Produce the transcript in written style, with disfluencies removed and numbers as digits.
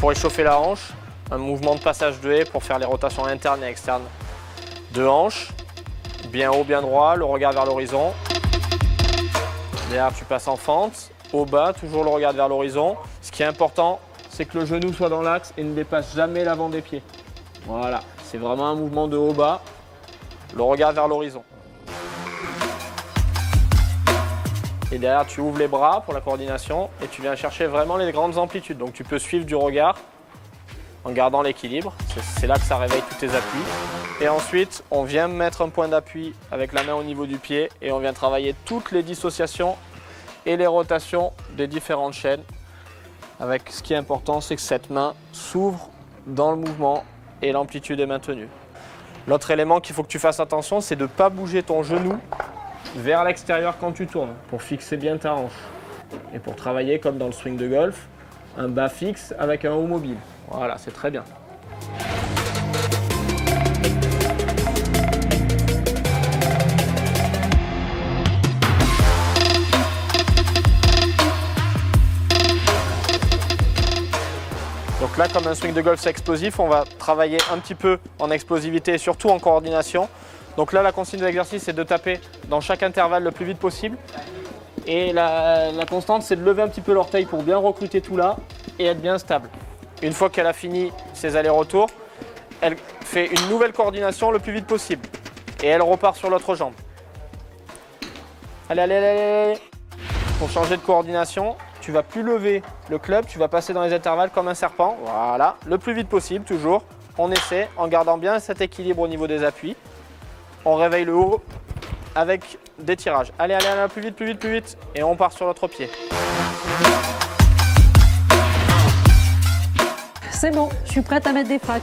pour échauffer la hanche, un mouvement de passage de haie pour faire les rotations internes et externes de hanche. Bien haut, bien droit, le regard vers l'horizon. Derrière, tu passes en fente, au bas, toujours le regard vers l'horizon. Ce qui est important, c'est que le genou soit dans l'axe et ne dépasse jamais l'avant des pieds. Voilà, c'est vraiment un mouvement de haut-bas, le regard vers l'horizon. Et derrière, tu ouvres les bras pour la coordination et tu viens chercher vraiment les grandes amplitudes. Donc tu peux suivre du regard en gardant l'équilibre. C'est là que ça réveille tous tes appuis. Et ensuite, on vient mettre un point d'appui avec la main au niveau du pied et on vient travailler toutes les dissociations et les rotations des différentes chaînes. Avec ce qui est important, c'est que cette main s'ouvre dans le mouvement et l'amplitude est maintenue. L'autre élément qu'il faut que tu fasses attention, c'est de ne pas bouger ton genou vers l'extérieur quand tu tournes, pour fixer bien ta hanche. Et pour travailler comme dans le swing de golf, un bas fixe avec un haut mobile. Voilà, c'est très bien. Donc là, comme un swing de golf c'est explosif, on va travailler un petit peu en explosivité et surtout en coordination. Donc là, la consigne de l'exercice, c'est de taper dans chaque intervalle le plus vite possible. Et la constante, c'est de lever un petit peu l'orteil pour bien recruter tout là et être bien stable. Une fois qu'elle a fini ses allers-retours, elle fait une nouvelle coordination le plus vite possible. Et elle repart sur l'autre jambe. Allez, allez, allez, allez. Pour changer de coordination, tu vas plus lever le club, tu vas passer dans les intervalles comme un serpent. Voilà, le plus vite possible, toujours. On essaie en gardant bien cet équilibre au niveau des appuis. On réveille le haut avec des tirages. Allez, allez, allez, plus vite, plus vite, plus vite. Et on part sur l'autre pied. C'est bon, je suis prête à mettre des fracs.